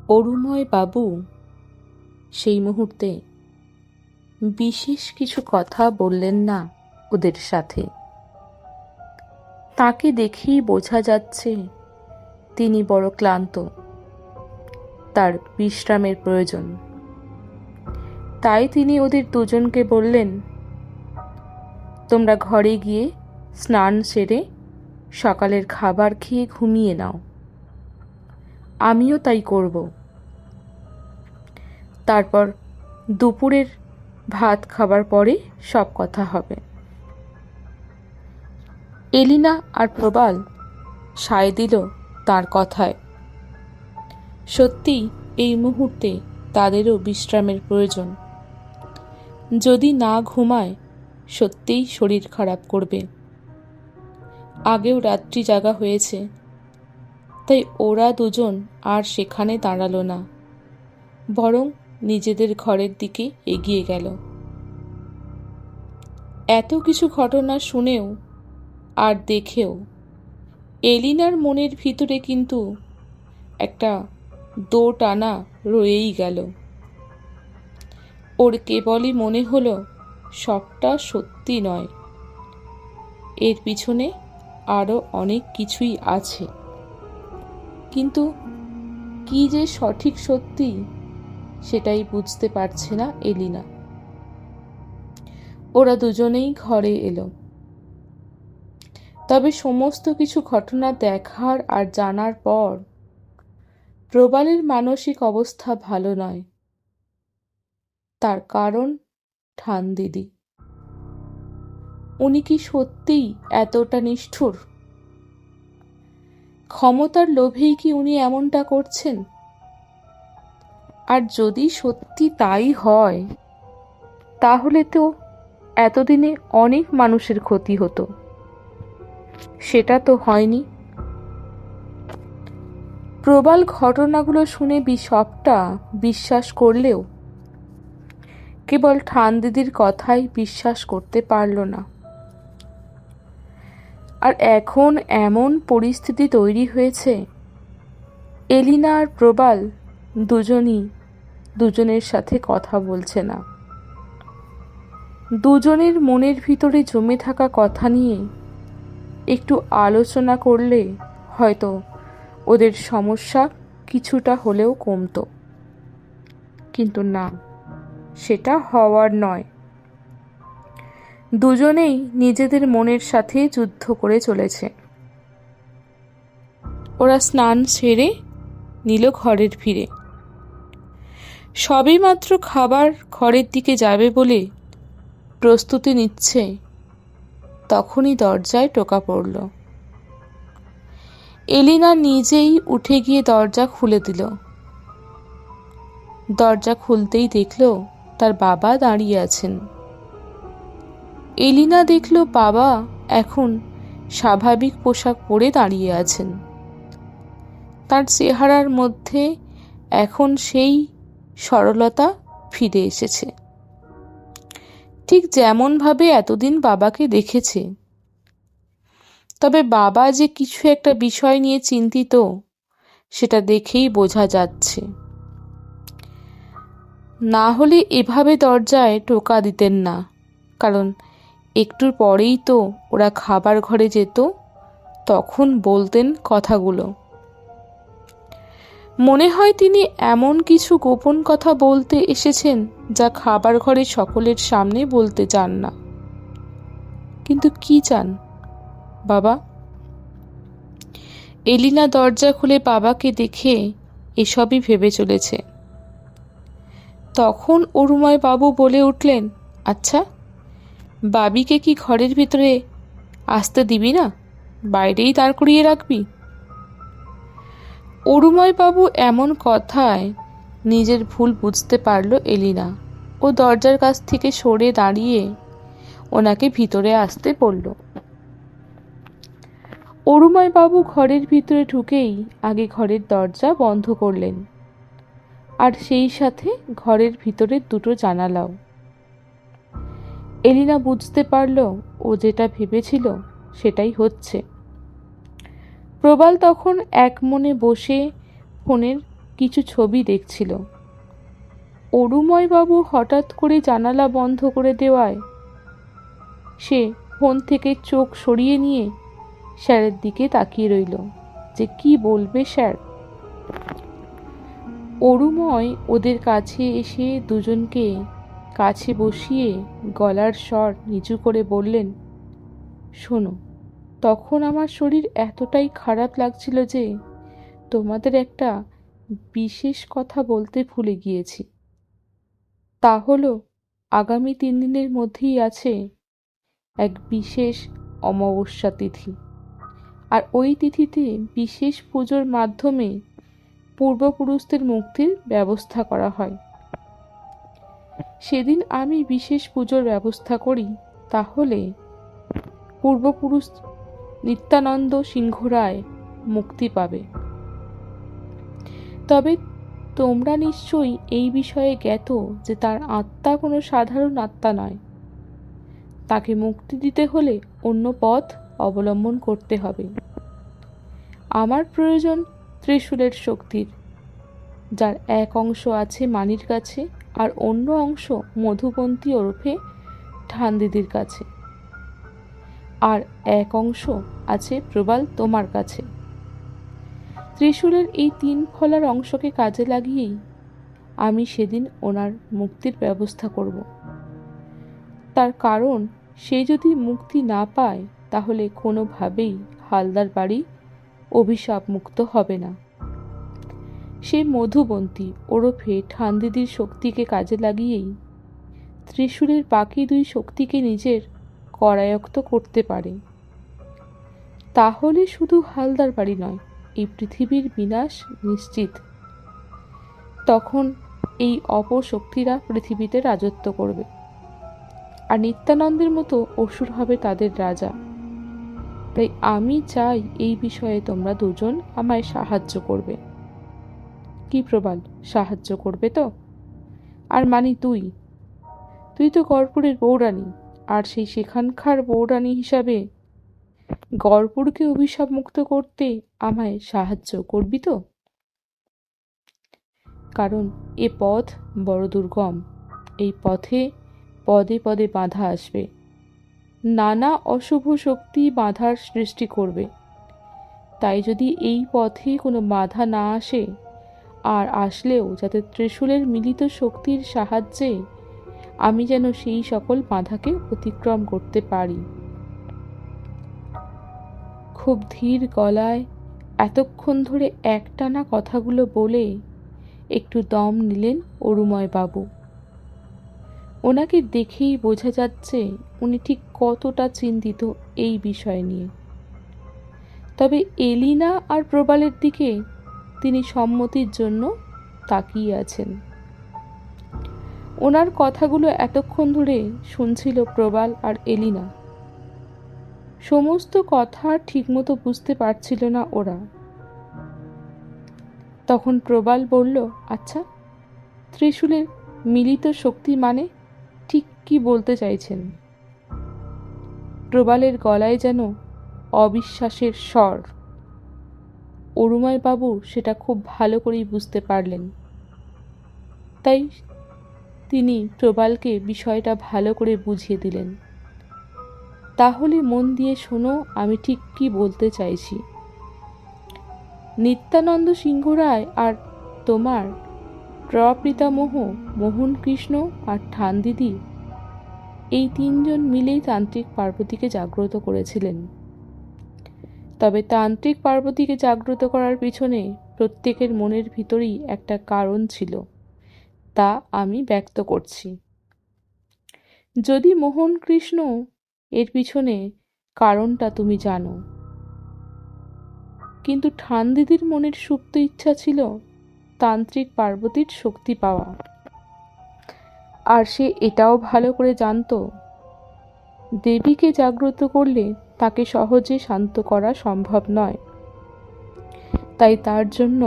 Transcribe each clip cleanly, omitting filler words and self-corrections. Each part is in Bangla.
অরুময় বাবু সেই মুহূর্তে বিশেষ কিছু কথা বললেন না ওদের সাথে। তাকে দেখেই বোঝা যাচ্ছে তিনি বড় ক্লান্ত, তার বিশ্রামের প্রয়োজন। তাই তিনি ওদের দুজনকে বললেন, তোমরা ঘরে গিয়ে স্নান সেরে সকালের খাবার খেয়ে ঘুমিয়ে নাও। আমিও তাই করব। তারপর দুপুরের ভাত খাবার পরে সব কথা হবে। এলিনা আর প্রবাল সায় দিল তার কথায়। সত্যি এই মুহূর্তে তাদেরও বিশ্রামের প্রয়োজন। যদি না ঘুমায় সত্যিই শরীর খারাপ করবে। আগেও রাত্রি জাগা হয়েছে, তাই ওরা দুজন আর সেখানে দাঁড়ালো না, বরং নিজেদের ঘরের দিকে এগিয়ে গেল। এত কিছু ঘটনা শুনেও আর দেখেও এলিনার মনের ভিতরে কিন্তু একটা দো টানা রয়েই গেল। ওর কেবলই মনে হলো সবটা সত্যি নয়, এর পিছনে আরও অনেক কিছুই আছে। কিন্তু কি যে সঠিক সত্যি সেটাই বুঝতে পারছে না এলিনা। ওরা দুজনেই ঘরে এলো। তবে সমস্ত কিছু ঘটনা দেখার আর জানার পর প্রবালের মানসিক অবস্থা ভালো নয়। তার কারণ ঠান দিদি। উনি কি সত্যিই এতটা নিষ্ঠুর? ক্ষমতার লোভেই কি উনি এমনটা করছেন? আর যদি সত্যি তাই হয়, তাহলে তো এতদিনে অনেক মানুষের ক্ষতি হতো। সেটা তো হয়নি। প্রবাল ঘটনাগুলো শুনে সবটা বিশ্বাস করলেও কেবল ঠান দিদির কথাই বিশ্বাস করতে পারল না। আর এখন এমন পরিস্থিতি তৈরি হয়েছে, এলিনা আর প্রবাল দুজনই দুজনের সাথে কথা বলছে না। দুজনের মনের ভিতরে জমে থাকা কথা নিয়ে একটু আলোচনা করলে হয়তো ওদের সমস্যা কিছুটা হলেও কমতো। কিন্তু না, সেটা হওয়ার নয়। দুজনেই নিজেদের মনের সাথে যুদ্ধ করে চলেছে। ওরা স্নান সেরে নিল ঘরের ফিরে। সবেমাত্র খাবার ঘরের দিকে যাবে বলে প্রস্তুতি নিচ্ছে, তখনই দরজায় টোকা পড়ল। এলিনা নিজেই উঠে গিয়ে দরজা খুলে দিল। দরজা খুলতেই দেখল তার বাবা দাঁড়িয়ে আছেন। এলিনা দেখল বাবা এখন স্বাভাবিক পোশাক পরে দাঁড়িয়ে আছেন। তার চেহারার মধ্যে এখন সেই সরলতা ফিরে এসেছে, ঠিক যেমনভাবে এতদিন বাবাকে দেখেছে। তবে বাবা যে কিছু একটা বিষয় নিয়ে চিন্তিত, সেটা দেখেই বোঝা যাচ্ছে। না হলে এভাবে দরজায় টোকা দিতেন না, কারণ একটুর পরেই তো ওরা খাবার ঘরে যেত, তখন বলতেন কথাগুলো। মনে হয় তিনি এমন কিছু গোপন কথা বলতে এসেছেন যা খাবার ঘরে সকলের সামনে বলতে চান না। কিন্তু কি চান বাবা? এলিনা দরজা খুলে বাবাকে দেখে এসবই ভেবে চলেছে। তখন অরুময় বাবু বলে উঠলেন, আচ্ছা, বাবিকে কি ঘরের ভিতরে আসতে দিবি না, বাইরেই দাঁড় করিয়ে রাখবি? অরুময় বাবু এমন কথায় নিজের ভুল বুঝতে পারল এলিনা। ও দরজার কাছ থেকে সরে দাঁড়িয়ে ওনাকে ভিতরে আসতে বলল। অরুময় বাবু ঘরের ভিতরে ঢুকেই আগে ঘরের দরজা বন্ধ করলেন, আর সেই সাথে ঘরের ভিতরের দুটো জানালাও। এলিনা বুঝতে পারল ও যেটা ভেবেছিল সেটাই হচ্ছে। প্রবাল তখন এক মনে বসে ফোনের কিছু ছবি দেখছিল। অরুময়বাবু হঠাৎ করে জানালা বন্ধ করে দেওয়ায় সে ফোন থেকে চোখ সরিয়ে নিয়ে স্যারের দিকে তাকিয়ে রইল যে কি বলবে স্যার। অরুময় ওদের কাছে এসে দুজনকে কাছে বসিয়ে গলার স্বর নিচু করে বললেন, শোনো, তখন আমার শরীর এতটাই খারাপ লাগছিল যে তোমাদের একটা বিশেষ কথা বলতে ভুলে গিয়েছি। তা হলো আগামী 3 দিনের মধ্যেই আছে এক বিশেষ অমাবস্যা তিথি, আর ওই তিথিতে বিশেষ পুজোর মাধ্যমে পূর্বপুরুষদের মুক্তির ব্যবস্থা করা হয়। সেদিন আমি বিশেষ পুজোর ব্যবস্থা করি, তাহলে পূর্বপুরুষ নিত্যানন্দ সিংহ রায় মুক্তি পাবে। তবে তোমরা নিশ্চয়ই এই বিষয়ে জ্ঞাত যে তার আত্মা কোনো সাধারণ আত্মা নয়। তাকে মুক্তি দিতে হলে অন্য পথ অবলম্বন করতে হবে। আমার প্রয়োজন ত্রিশূলের শক্তির, যার এক অংশ আছে মানির কাছে আর অন্য অংশ মধুবন্তী ওরফে ঠান্দিদির কাছে, আর এক অংশ আছে প্রবাল তোমার কাছে। ত্রিশূলের এই 3 ফলার অংশকে কাজে লাগিয়েই আমি সেদিন ওনার মুক্তির ব্যবস্থা করব। তার কারণ সে যদি মুক্তি না পায় তাহলে কোনোভাবেই হালদার বাড়ি অভিশাপ মুক্ত হবে না। সে মধুবন্তী ওরফে ঠান্দিদির শক্তিকে কাজে লাগিয়েই ত্রিশূলের বাকি 2 শক্তিকে নিজের করায়ত্ত করতে পারে। তাহলে শুধু হালদার বাড়ি নয়, এই পৃথিবীর বিনাশ নিশ্চিত। তখন এই অপশক্তিরা পৃথিবীতে রাজত্ব করবে, আর নিত্যানন্দের মতো অসুর হবে তাদের রাজা। তাই আমি চাই এই বিষয়ে তোমরা দুজন আমায় সাহায্য করবে। কি প্রবাল, সাহায্য করবে তো? আর মানি তুই তো গড়পুরের বউরানী, আর সেই সেখানকার বউরানী হিসাবে গড়পুরকে অভিশাপ মুক্ত করতে আমায় সাহায্য করবি তো? কারণ এ পথ বড় দুর্গম, এই পথে পদে পদে বাধা আসবে, নানা অশুভ শক্তি বাধার সৃষ্টি করবে। তাই যদি এই পথে কোনো বাধা না আসে, আর আসলেও যাতে ত্রিশূলের মিলিত শক্তির সাহায্যে আমি যেন সেই সকল বাধাকে অতিক্রম করতে পারি। খুব ধীর গলায় এতক্ষণ ধরে একটানা কথাগুলো বলে একটু দম নিলেন অরুময় বাবু। ওনাকে দেখেই বোঝা যাচ্ছে উনি ঠিক কতটা চিন্তিত এই বিষয় নিয়ে। তবে এলিনা আর প্রবালের দিকে তিনি সম্মতির জন্য তাকিয়ে আছেন। ওনার কথাগুলো এতক্ষণ ধরে শুনছিল প্রবাল আর এলিনা। সমস্ত কথা ঠিকমতো বুঝতে পারছিল না ওরা। তখন প্রবাল বলল, আচ্ছা, ত্রিশূলের মিলিত শক্তি মানে ঠিক কি বলতে চাইছেন? প্রবালের গলায় যেন অবিশ্বাসের স্বর। অরুময় বাবু সেটা খুব ভালো করেই বুঝতে পারলেন। তাই তিনি প্রবালকে বিষয়টা ভালো করে বুঝিয়ে দিলেন। তাহলে মন দিয়ে শোনো, আমি ঠিক কি বলতে চাইছি। নিত্যানন্দ সিংহ রায় আর তোমার প্রপিতামহ মোহন কৃষ্ণ আর ঠান্দিদি, এই 3 জন মিলেই তান্ত্রিক পার্বতীকে জাগ্রত করেছিলেন। তবে তান্ত্রিক পার্বতীকে জাগ্রত করার পিছনে প্রত্যেকের মনের ভিতরেই একটা কারণ ছিল, তা আমি ব্যক্ত করছি। যদি মোহন কৃষ্ণ এর পিছনে কারণটা তুমি জানো, কিন্তু ঠান্দিদির মনের সুপ্ত ইচ্ছা ছিল তান্ত্রিক পার্বতীর শক্তি পাওয়া। আর সে এটাও ভালো করে জানতো দেবীকে জাগ্রত করলে তাকে সহজে শান্ত করা সম্ভব নয়। তাই তার জন্য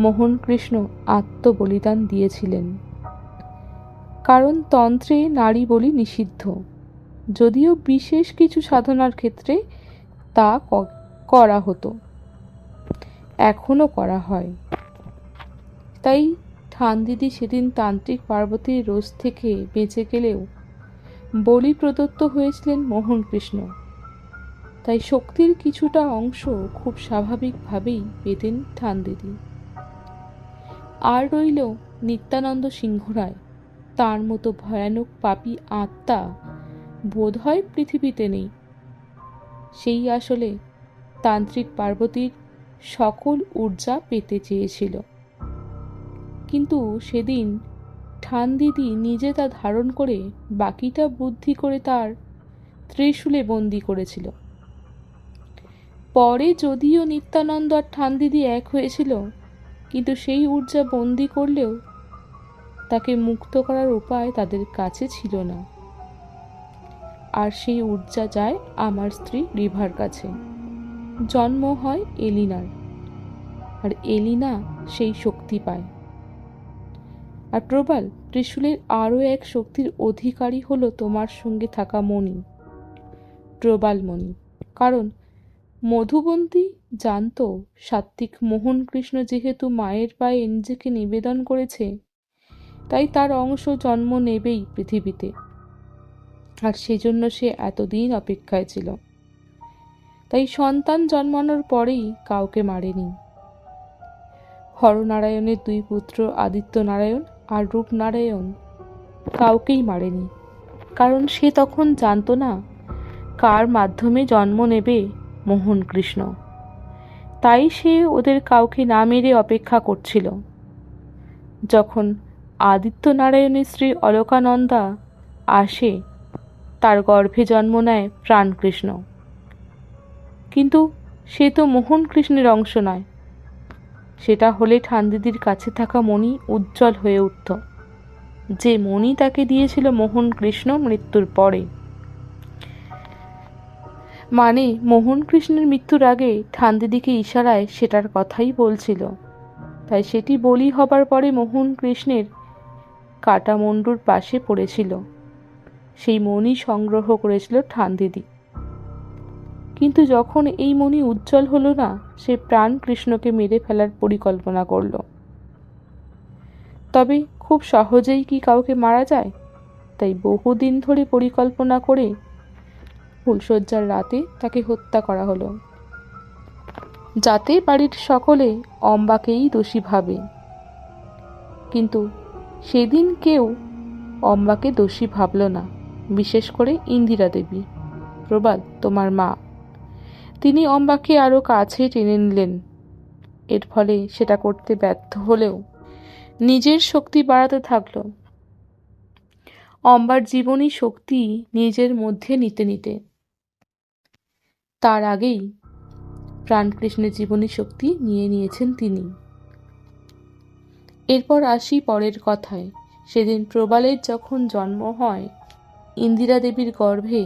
মোহন কৃষ্ণ আত্মবলিদান দিয়েছিলেন। কারণ তন্ত্রে নারী বলি নিষিদ্ধ, যদিও বিশেষ কিছু সাধনার ক্ষেত্রে তা করা হতো, এখনো করা হয়। তাই ঠানদিদি সেদিন তান্ত্রিক পার্বতীর রোষ থেকে বেঁচে গেলেও বলি প্রদত্ত হয়েছিলেন মোহনকৃষ্ণ। তাই শক্তির কিছুটা অংশ খুব স্বাভাবিকভাবেই পেতেন ঠানদিদি। আর রইল নিত্যানন্দ সিংহ রায়। তার মতো ভয়ানক পাপী আত্মা বোধহয় পৃথিবীতে নেই। সেই আসলে তান্ত্রিক পার্বতীর সকল ঊর্জা পেতে চেয়েছিল, কিন্তু সেদিন ঠানদিদি নিজে তা ধারণ করে বাকিটা বুদ্ধি করে তার ত্রিশূলে বন্দি করেছিল। পরে যদিও নিত্যানন্দ আর ঠানদিদি এক হয়েছিল, কিন্তু সেই ঊর্জা বন্দি করলেও তাকে মুক্ত করার উপায় তাদের কাছে ছিল না। আর সেই ঊর্জা যায় আমার স্ত্রী রিভার কাছে। জন্ম হয় এলিনার, আর এলিনা সেই শক্তি পায়। আর প্রবাল, ত্রিশূলের আরও এক শক্তির অধিকারী হলো তোমার সঙ্গে থাকা মণি, প্রবাল মণি। কারণ মধুবন্তী জানত সাত্ত্বিক মোহনকৃষ্ণ যেহেতু মায়ের পায়ে নিজেকে নিবেদন করেছে, তাই তার অংশ জন্ম নেবেই পৃথিবীতে। আর সেজন্য সে এতদিন অপেক্ষায় ছিল। তাই সন্তান জন্মানোর পরেই কাউকে মারেনি। হরনারায়ণের দুই পুত্র আদিত্য নারায়ণ আর রূপনারায়ণ কাউকেই মারেনি, কারণ সে তখন জানত না কার মাধ্যমে জন্ম নেবে মোহনকৃষ্ণ। তাই সে ওদের কাউকে না মেরে অপেক্ষা করছিল। যখন আদিত্য নারায়ণের স্ত্রী অলকানন্দা আসে, তার গর্ভে জন্ম নেয় প্রাণকৃষ্ণ। কিন্তু সে তো মোহনকৃষ্ণের অংশ নয়। সেটা হলে ঠানদিদির কাছে থাকা মণি উজ্জ্বল হয়ে উঠত, যে মণি তাকে দিয়েছিল মোহনকৃষ্ণ মৃত্যুর পরে। মানে মোহনকৃষ্ণের মৃত্যুর আগে ঠানদিদিকে ইশারায় সেটার কথাই বলছিল। তাই সেটি বলি হবার পরে মোহনকৃষ্ণের কাটা মুন্ডুর পাশে পড়েছিল। সেই মণি সংগ্রহ করেছিল ঠানদিদি। কিন্তু যখন এই মণি উজ্জ্বল হলো না, সে প্রাণ কৃষ্ণকে মেরে ফেলার পরিকল্পনা করল। তবে খুব সহজেই কি কাউকে মারা যায়? তাই বহুদিন ধরে পরিকল্পনা করে ফুলশয্যার রাতে তাকে হত্যা করা হলো, যাতে বাড়ির সকলে অম্বাকেই দোষী ভাবে। কিন্তু সেদিন কেউ অম্বাকে দোষী ভাবল না, বিশেষ করে ইন্দিরা দেবী, প্রবাল তোমার মা। তিনি অম্বাকে আরও কাছে টেনে নিলেন। এর ফলে সেটা করতে ব্যর্থ হলেও নিজের শক্তি বাড়াতে থাকল, অম্বার জীবনী শক্তি নিজের মধ্যে নিতে নিতে। তার আগেই প্রাণকৃষ্ণের জীবনী শক্তি নিয়ে নিয়েছেন তিনি। এরপর আসি পরের কথায়। সেদিন প্রবালের যখন জন্ম হয় ইন্দিরা দেবীর গর্ভে,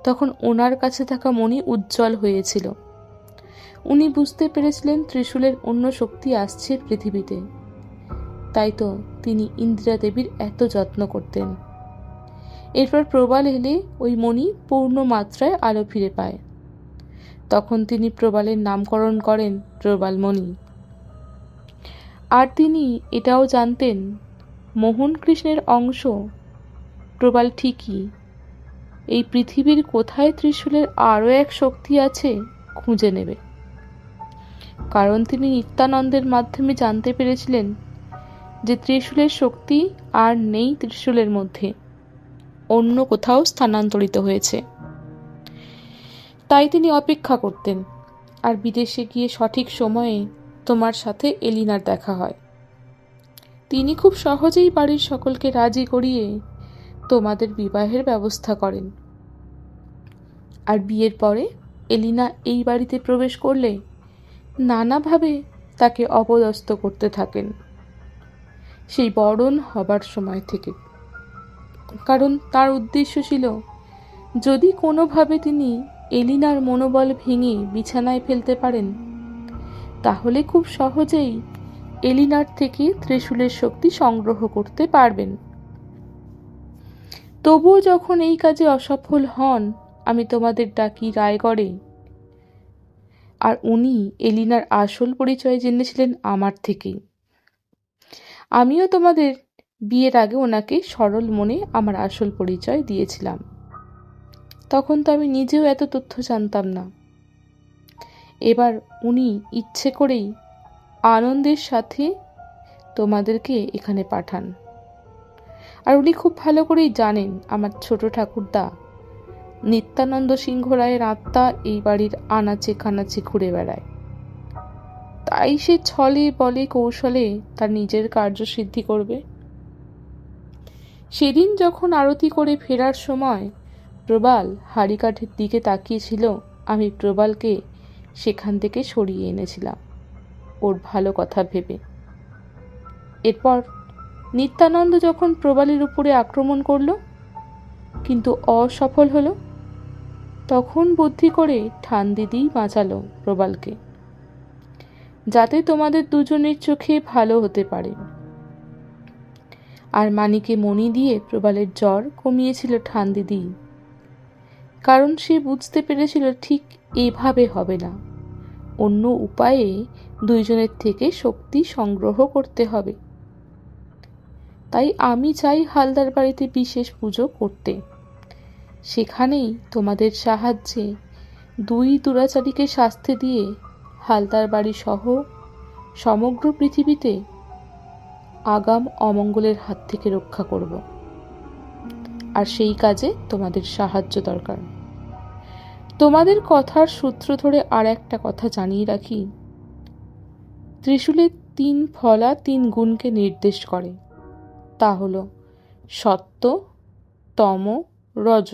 তখন ওনার কাছে থাকা মণি উজ্জ্বল হয়েছিল। উনি বুঝতে পেরেছিলেন ত্রিশূলের অন্য শক্তি আসছে পৃথিবীতে। তাই তো তিনি ইন্দিরা দেবীর এত যত্ন করতেন। এরপর প্রবাল এলে ওই মণি পূর্ণ মাত্রায় আলো ফিরে পায়। তখন তিনি প্রবালের নামকরণ করেন প্রবালমণি। আর তিনি এটাও জানতেন মোহনকৃষ্ণের অংশ প্রবাল ঠিকই এই পৃথিবীর কোথায় ত্রিশূলের আরও এক শক্তি আছে খুঁজে নেবে। কারণ তিনি নিত্যানন্দের মাধ্যমে জানতে পেরেছিলেন যে ত্রিশূলের শক্তি আর নেই ত্রিশূলের মধ্যে, অন্য কোথাও স্থানান্তরিত হয়েছে। তাই তিনি অপেক্ষা করতেন। আর বিদেশে গিয়ে সঠিক সময়ে তোমার সাথে এলিনার দেখা হয়। তিনি খুব সহজেই বাড়ির সকলকে রাজি করিয়ে তোমাদের বিবাহের ব্যবস্থা করেন। আর বিয়ের পরে এলিনা এই বাড়িতে প্রবেশ করলে নানাভাবে তাকে অপদস্থ করতে থাকেন, সেই বরণ হবার সময় থেকে। কারণ তার উদ্দেশ্য ছিল যদি কোনোভাবে তিনি এলিনার মনোবল ভেঙে বিছানায় ফেলতে পারেন, তাহলে খুব সহজেই এলিনার থেকে ত্রিশূলের শক্তি সংগ্রহ করতে পারবেন। তবুও যখন এই কাজে অসফল হন, আমি তোমাদের ডাকি রায়গড়ে। আর উনি এলিনার আসল পরিচয় জেনেছিলেন আমার থেকেই। আমিও তোমাদের বিয়ের আগে ওনাকে সরল মনে আমার আসল পরিচয় দিয়েছিলাম। তখন তো আমি নিজেও এত তথ্য জানতাম না। এবার উনি ইচ্ছে করেই আনন্দের সাথে তোমাদেরকে এখানে পাঠান। আর উনি খুব ভালো করেই জানেন আমার ছোট ঠাকুরদা নিত্যানন্দ সিংহ রায়ের আত্মা এই বাড়ির আনাচে কানাচে ঘুরে বেড়ায়। তাই সে ছলে বলে কৌশলে তার নিজের কার্যসিদ্ধি করবে। সেদিন যখন আরতি করে ফেরার সময় প্রবাল হাড়িকাঠের দিকে তাকিয়েছিল, আমি প্রবালকে সেখান থেকে সরিয়ে এনেছিলাম ওর ভালো কথা ভেবে। এরপর নিত্যানন্দ যখন প্রবালের উপরে আক্রমণ করল কিন্তু অসফল হলো, তখন বুদ্ধি করে ঠানদিদিই বাঁচালো প্রবালকে, যাতে তোমাদের দুজনের চোখে ভালো হতে পারে। আর মানিকে মণি দিয়ে প্রবালের জ্বর কমিয়েছিল ঠানদিদি, কারণ সে বুঝতে পেরেছিল ঠিক এভাবে হবে না, অন্য উপায়ে দুইজনের থেকে শক্তি সংগ্রহ করতে হবে। তাই আমি চাই হালদার বাড়িতে বিশেষ পুজো করতে। সেখানেই তোমাদের সাহায্যে দুই দুরাচারীকে শাস্তি দিয়ে হালদার বাড়ি সহ সমগ্র পৃথিবীতে আগাম অমঙ্গলের হাত থেকে রক্ষা করব। আর সেই কাজে তোমাদের সাহায্য দরকার। তোমাদের কথার সূত্র ধরে আর একটা কথা জানিয়ে রাখি, ত্রিশূলের 3 ফলা 3 গুণকে নির্দেশ করে। তা হলো সত্য, তম, রজ।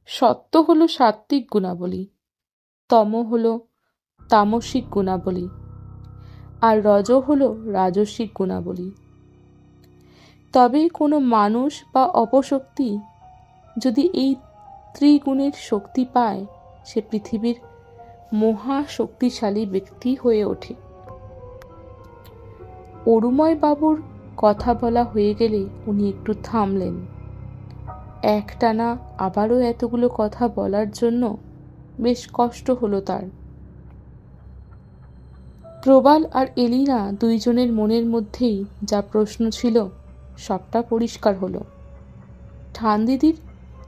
সত্য হলো সাত্ত্বিক গুণাবলী, তম হলো তামসিক গুণাবলী, আর রজ হলো রাজসিক গুণাবলী। তবে কোনো মানুষ বা অপশক্তি যদি এই ত্রিগুণের শক্তি পায়, সে পৃথিবীর মহা শক্তিশালী ব্যক্তি হয়ে ওঠে। অরুময় বাবুর কথা বলা হয়ে গেলে উনি একটু থামলেন। একটানা আবারও এতগুলো কথা বলার জন্য বেশ কষ্ট হলো তার। প্রবাল আর এলিনা দুইজনের মনের মধ্যেই যা প্রশ্ন ছিল সবটা পরিষ্কার হলো। ঠানদিদির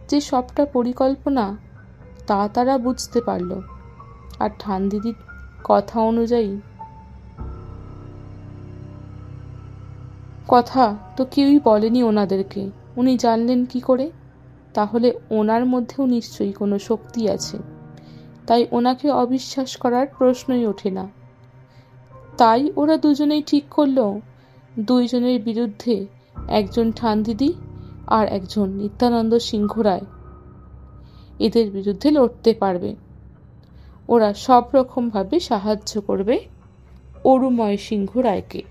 যে সবটা পরিকল্পনা তা তারা বুঝতে পারল। আর ঠানদিদির কথা অনুযায়ী কথা তো কেউই বলেনি ওনাদেরকে, উনি জানলেন কি করে? তাহলে ওনার মধ্যেও নিশ্চয়ই কোনো শক্তি আছে, তাই ওনাকে অবিশ্বাস করার প্রশ্নই ওঠে না। তাই ওরা দুজনেই ঠিক করলো দুইজনের বিরুদ্ধে একজন ঠানদিদি আর একজন নিত্যানন্দ সিংহ রায় এদের বিরুদ্ধে লড়তে পারবে। ওরা সব রকমভাবে সাহায্য করবে অরুময় সিংহ রায়কে।